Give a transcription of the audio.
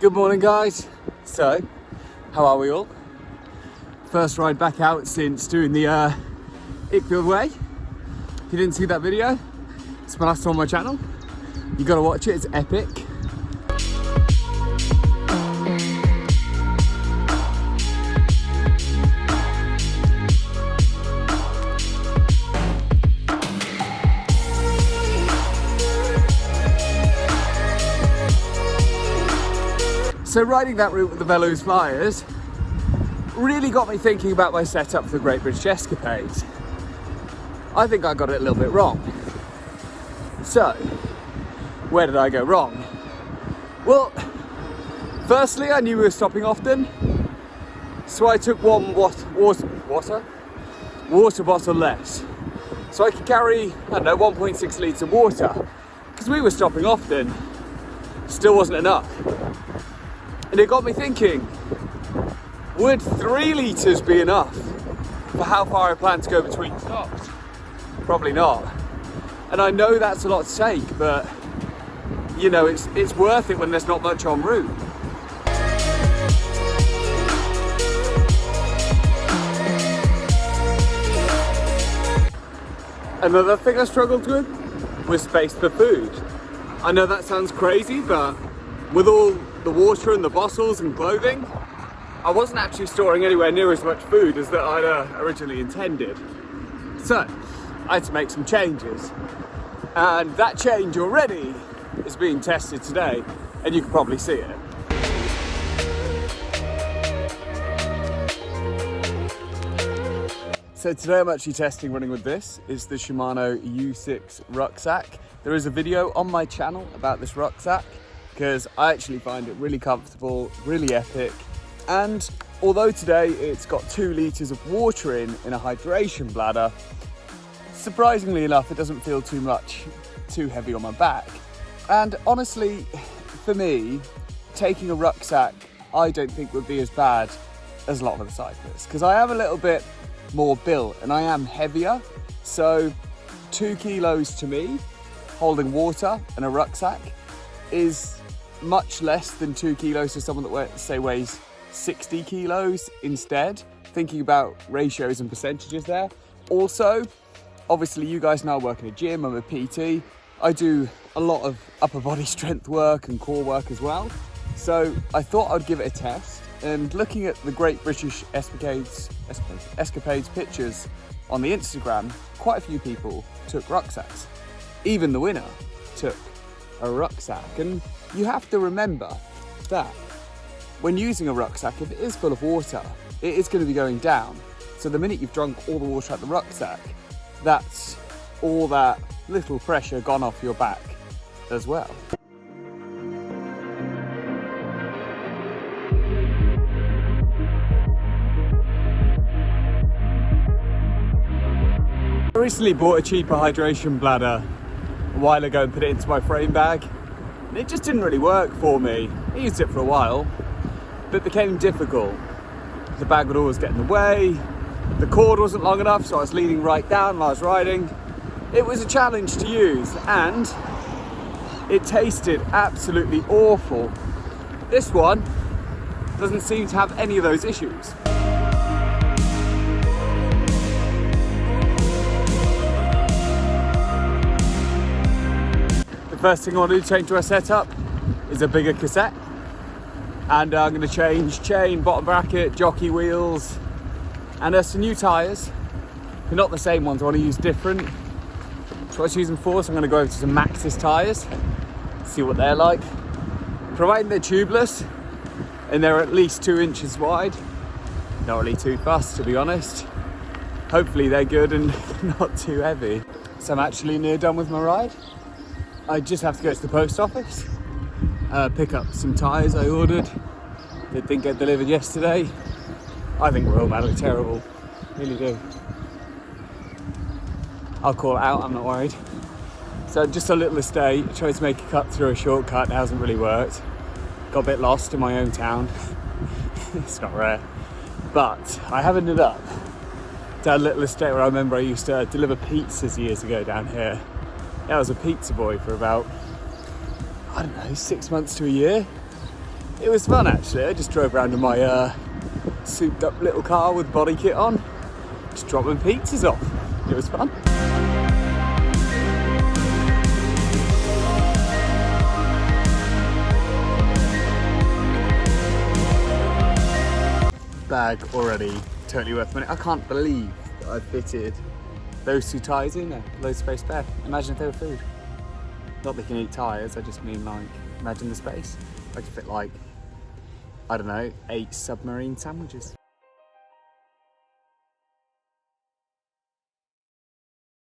Good morning, guys. So, how are we all? First ride back out since doing the Ickfield Way. If you didn't see that video, it's my last one on my channel. You gotta watch it, it's epic. So riding that route with the Velo's Flyers really got me thinking about my setup for the Great British Escapades. I think I got it a little bit wrong. So, where did I go wrong? Well, firstly, I knew we were stopping often, so I took one water bottle less. So I could carry, I don't know, 1.6 litres of water, because we were stopping often, still wasn't enough. And it got me thinking, would 3 litres be enough for how far I plan to go between stops? Probably not. And I know that's a lot to take, but you know, it's worth it when there's not much en route. Another thing I struggled with was space for food. I know that sounds crazy, but with all the water and the bottles and clothing, I wasn't actually storing anywhere near as much food as that I'd originally intended. So, I had to make some changes. And that change already is being tested today, and you can probably see it. So today I'm actually testing running with this. It's the Shimano U6 rucksack. There is a video on my channel about this rucksack, because I actually find it really comfortable, really epic. And although today it's got 2 litres of water in a hydration bladder, surprisingly enough, it doesn't feel too heavy on my back. And honestly, for me, taking a rucksack, I don't think would be as bad as a lot of other cyclists, because I am a little bit more built and I am heavier. So 2 kilos to me, holding water and a rucksack, is much less than 2 kilos to someone that say weighs 60 kilos instead, thinking about ratios and percentages there. Also, obviously you guys know I work in a gym, I'm a PT. I do a lot of upper body strength work and core work as well. So I thought I'd give it a test, and looking at the Great British Escapades pictures on the Instagram, quite a few people took rucksacks. Even the winner took a rucksack. And you have to remember that when using a rucksack, if it is full of water, it is going to be going down. So the minute you've drunk all the water out the rucksack, that's all that little pressure gone off your back as well. I recently bought a cheaper hydration bladder a while ago and put it into my frame bag. And it just didn't really work for me. I used it for a while, but it became difficult. The bag would always get in the way, the cord wasn't long enough, so I was leaning right down while I was riding. It was a challenge to use, and it tasted absolutely awful. This one doesn't seem to have any of those issues. First thing I want to do to change my setup is a bigger cassette, and I'm going to change chain, bottom bracket, jockey wheels, and some new tyres. They're not the same ones, I want to use different. That's what I was using for, so I'm going to go over to some Maxxis tyres, see what they're like. Providing they're tubeless and they're at least 2 inches wide, not really too fussed to be honest. Hopefully they're good and not too heavy. So I'm actually near done with my ride. I just have to go to the post office, pick up some tyres I ordered that didn't get delivered yesterday. I think we're all madly terrible, really do. I'll call it out, I'm not worried. So just a little estate, tried to make a cut through a shortcut, it hasn't really worked. Got a bit lost in my own town. It's not rare. But I have ended up down a little estate where I remember I used to deliver pizzas years ago down here. Yeah, I was a pizza boy for about, I don't know, 6 months to a year. It was fun actually. I just drove around in my souped up little car with body kit on, just dropping pizzas off. It was fun. Bag already totally worth money. I can't believe that I fitted those 2 tyres in there, loads of space spare. Imagine if they were food. Not they can eat tyres, I just mean like, imagine the space. I could fit like, I don't know, 8 submarine sandwiches.